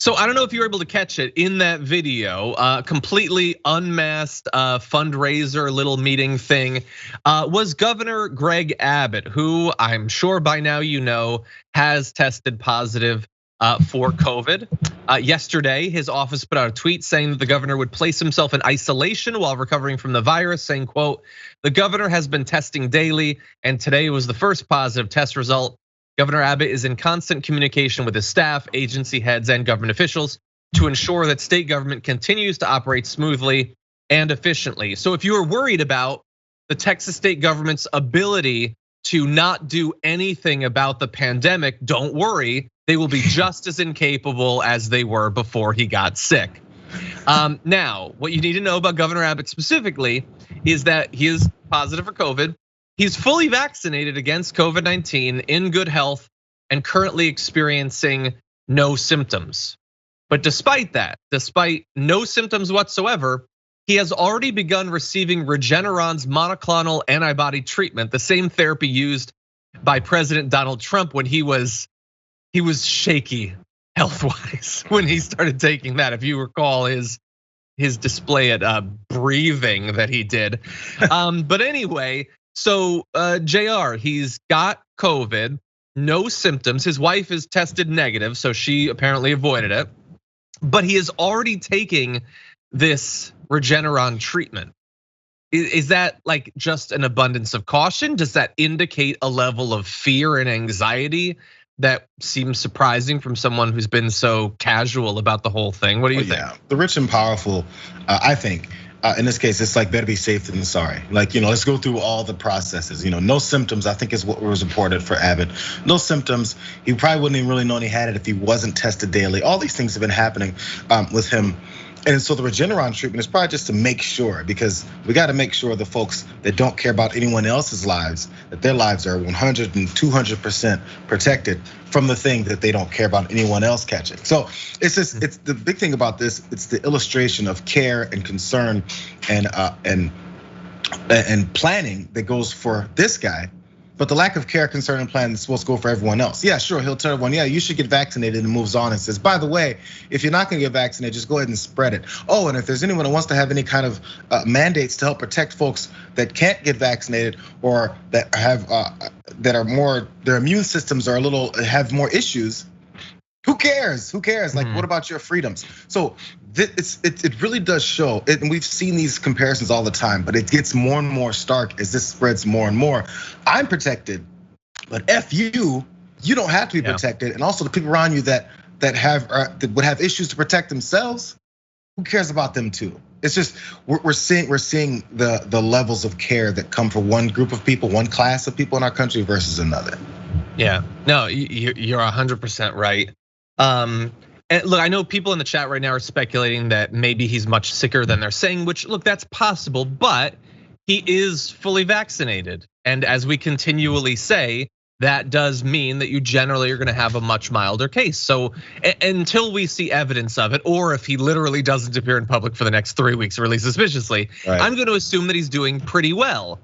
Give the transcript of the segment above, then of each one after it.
So I don't know if you were able to catch it in that video, completely unmasked fundraiser little meeting thing, was Governor Greg Abbott, who I'm sure by now you know has tested positive for COVID. Yesterday, his office put out a tweet saying that the governor would place himself in isolation while recovering from the virus, saying, quote, "The governor has been testing daily, and today was the first positive test result. Governor Abbott is in constant communication with his staff, agency heads, and government officials to ensure that state government continues to operate smoothly and efficiently." So if you were worried about the Texas state government's ability to not do anything about the pandemic, don't worry, they will be just as incapable as they were before he got sick. Now, what you need to know about Governor Abbott specifically is that he is positive for COVID. He's fully vaccinated against COVID-19, in good health, and currently experiencing no symptoms. But despite that, despite no symptoms whatsoever, he has already begun receiving Regeneron's monoclonal antibody treatment, the same therapy used by President Donald Trump when he was shaky health-wise when he started taking that. If you recall his display at breathing that he did. But anyway, so JR, he's got COVID, no symptoms. His wife is tested negative, so she apparently avoided it. But he is already taking this Regeneron treatment. Is that like just an abundance of caution? Does that indicate a level of fear and anxiety that seems surprising from someone who's been so casual about the whole thing? What do you think? Yeah, the rich and powerful, I think, in this case, it's like better be safe than sorry. Like, let's go through all the processes. No symptoms, I think is what was reported for Abbott. No symptoms, he probably wouldn't even really known he had it if he wasn't tested daily. All these things have been happening with him. And so the Regeneron treatment is probably just to make sure, because we got to make sure the folks that don't care about anyone else's lives, that their lives are 100 and 200% protected from the thing that they don't care about anyone else catching. So it's just, it's the big thing about this, it's the illustration of care and concern and planning that goes for this guy. But the lack of care, concern, and plan is supposed to go for everyone else. Yeah, sure, he'll tell everyone, yeah, you should get vaccinated, and moves on and says, by the way, if you're not gonna get vaccinated, just go ahead and spread it. Oh, and if there's anyone who wants to have any kind of mandates to help protect folks that can't get vaccinated or that have that are more, their immune systems are a little, have more issues, who cares? Who cares? Like, what about your freedoms? So it really does show, and we've seen these comparisons all the time, but it gets more and more stark as this spreads more and more. I'm protected, but F you, you don't have to be protected. And also the people around you that would have issues to protect themselves, who cares about them too? It's just, we're seeing the levels of care that come for one group of people, one class of people in our country versus another. Yeah, no, you're 100% right. And look, I know people in the chat right now are speculating that maybe he's much sicker than they're saying, which, look, that's possible, but he is fully vaccinated. And as we continually say, that does mean that you generally are gonna have a much milder case. So until we see evidence of it, or if he literally doesn't appear in public for the next 3 weeks really suspiciously, right, I'm gonna assume that he's doing pretty well.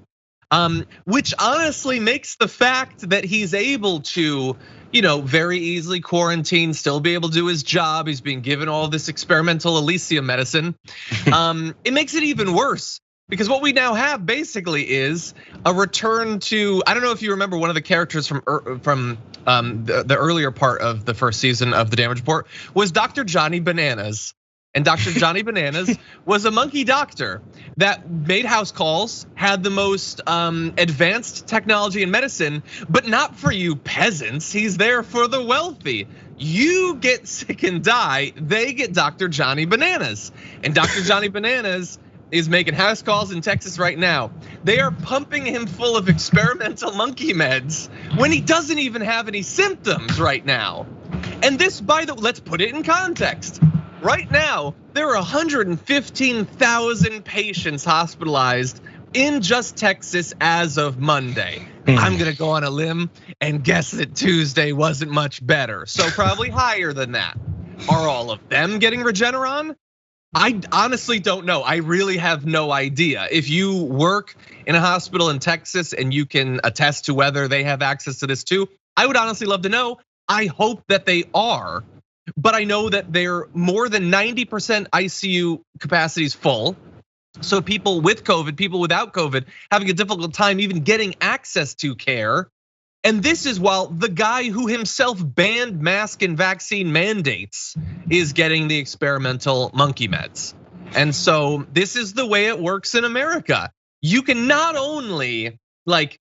Which honestly makes the fact that he's able to, very easily quarantine, still be able to do his job. He's being given all this experimental Elysium medicine. It makes it even worse, because what we now have basically is a return to, I don't know if you remember one of the characters from the earlier part of the first season of The Damage Report was Dr. Johnny Bananas. And Dr. Johnny Bananas was a monkey doctor that made house calls, had the most advanced technology in medicine, but not for you peasants. He's there for the wealthy. You get sick and die, they get Dr. Johnny Bananas. And Dr. Johnny Bananas is making house calls in Texas right now. They are pumping him full of experimental monkey meds when he doesn't even have any symptoms right now. And this, let's put it in context. Right now, there are 115,000 patients hospitalized in just Texas as of Monday. I'm gonna go on a limb and guess that Tuesday wasn't much better. So probably higher than that. Are all of them getting Regeneron? I honestly don't know. I really have no idea. If you work in a hospital in Texas and you can attest to whether they have access to this too, I would honestly love to know. I hope that they are. but I know that they're more than 90% ICU capacities full. So people with COVID, people without COVID, having a difficult time even getting access to care. And this is while the guy who himself banned mask and vaccine mandates is getting the experimental monkey meds. And so this is the way it works in America. You can not only like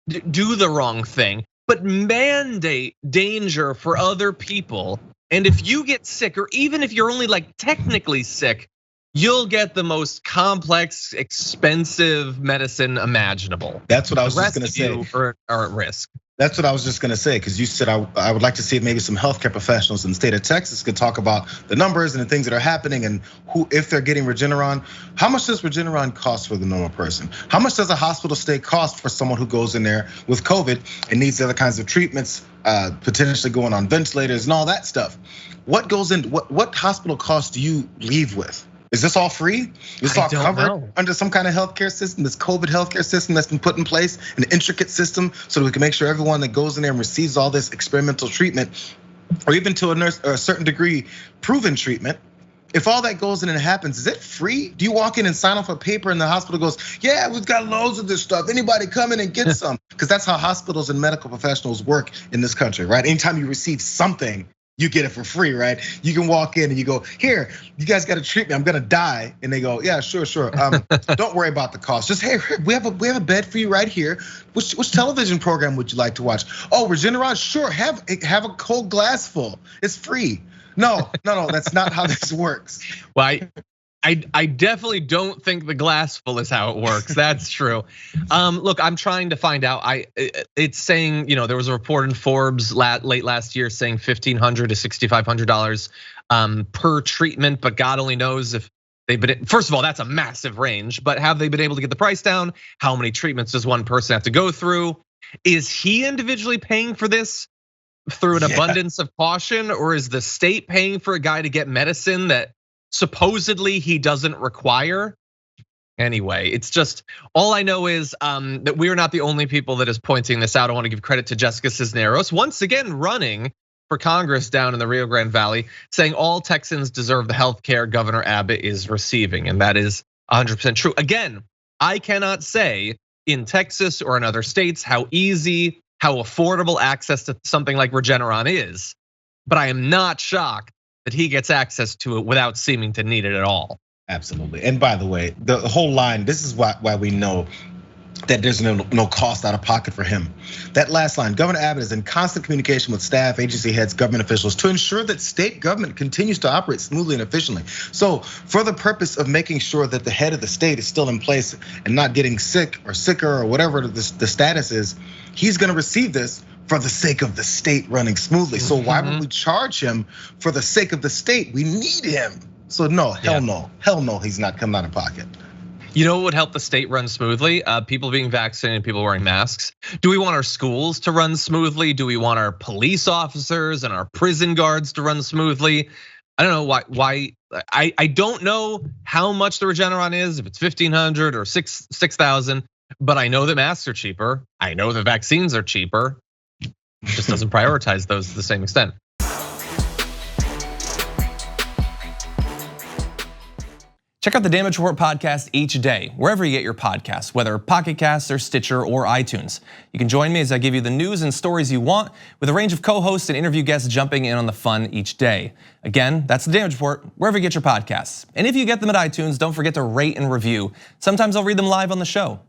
do the wrong thing, but mandate danger for other people. And if you get sick, or even if you're only like technically sick, you'll get the most complex, expensive medicine imaginable. That's what I was just gonna say. Are at risk. That's what I was just gonna say, because you said I would like to see if maybe some healthcare professionals in the state of Texas could talk about the numbers and the things that are happening and who, if they're getting Regeneron, how much does Regeneron cost for the normal person? How much does a hospital stay cost for someone who goes in there with COVID and needs other kinds of treatments, potentially going on ventilators and all that stuff? What goes in, what hospital costs do you leave with? Is this all free? Is this all covered under some kind of healthcare system, this COVID healthcare system that's been put in place, an intricate system so that we can make sure everyone that goes in there and receives all this experimental treatment, or even to a certain degree, proven treatment, if all that goes in and happens, is it free? Do you walk in and sign off a paper and the hospital goes, yeah, we've got loads of this stuff, anybody come in and get some? Because that's how hospitals and medical professionals work in this country, right? Anytime you receive something, you get it for free, right? You can walk in and you go, here, you guys got to treat me, I'm gonna die. And they go, yeah, sure. Don't worry about the cost. Just, hey, we have a bed for you right here. Which television program would you like to watch? Oh, Regeneron, sure, have a cold glass full. It's free. No, that's not how this works. Well, I definitely don't think the glass full is how it works. That's true. Look, I'm trying to find out. It's saying, there was a report in Forbes late last year saying $1,500 to $6,500 per treatment, but God only knows if they've been. First of all, that's a massive range. But have they been able to get the price down? How many treatments does one person have to go through? Is he individually paying for this through an abundance of caution, or is the state paying for a guy to get medicine that supposedly he doesn't require? Anyway, it's just, all I know is that we are not the only people that is pointing this out. I want to give credit to Jessica Cisneros, once again running for Congress down in the Rio Grande Valley, saying all Texans deserve the health care Governor Abbott is receiving. And that is 100% true. Again, I cannot say in Texas or in other states how easy, how affordable access to something like Regeneron is, but I am not shocked that he gets access to it without seeming to need it at all. Absolutely. And by the way, the whole line, this is why we know that there's no cost out of pocket for him. That last line, Governor Abbott is in constant communication with staff, agency heads, government officials to ensure that state government continues to operate smoothly and efficiently. So for the purpose of making sure that the head of the state is still in place and not getting sick or sicker or whatever the status is, he's gonna receive this for the sake of the state running smoothly. So why would we charge him for the sake of the state? We need him. So no, hell no, he's not coming out of pocket. You know what would help the state run smoothly? People being vaccinated, people wearing masks. Do we want our schools to run smoothly? Do we want our police officers and our prison guards to run smoothly? I don't know why. I don't know how much the Regeneron is, if it's 1,500 or 6,000, but I know that masks are cheaper. I know that vaccines are cheaper. It just doesn't prioritize those to the same extent. Check out the Damage Report podcast each day, wherever you get your podcasts, whether Pocket Casts or Stitcher or iTunes. You can join me as I give you the news and stories you want, with a range of co-hosts and interview guests jumping in on the fun each day. Again, that's the Damage Report, wherever you get your podcasts. And if you get them at iTunes, don't forget to rate and review. Sometimes I'll read them live on the show.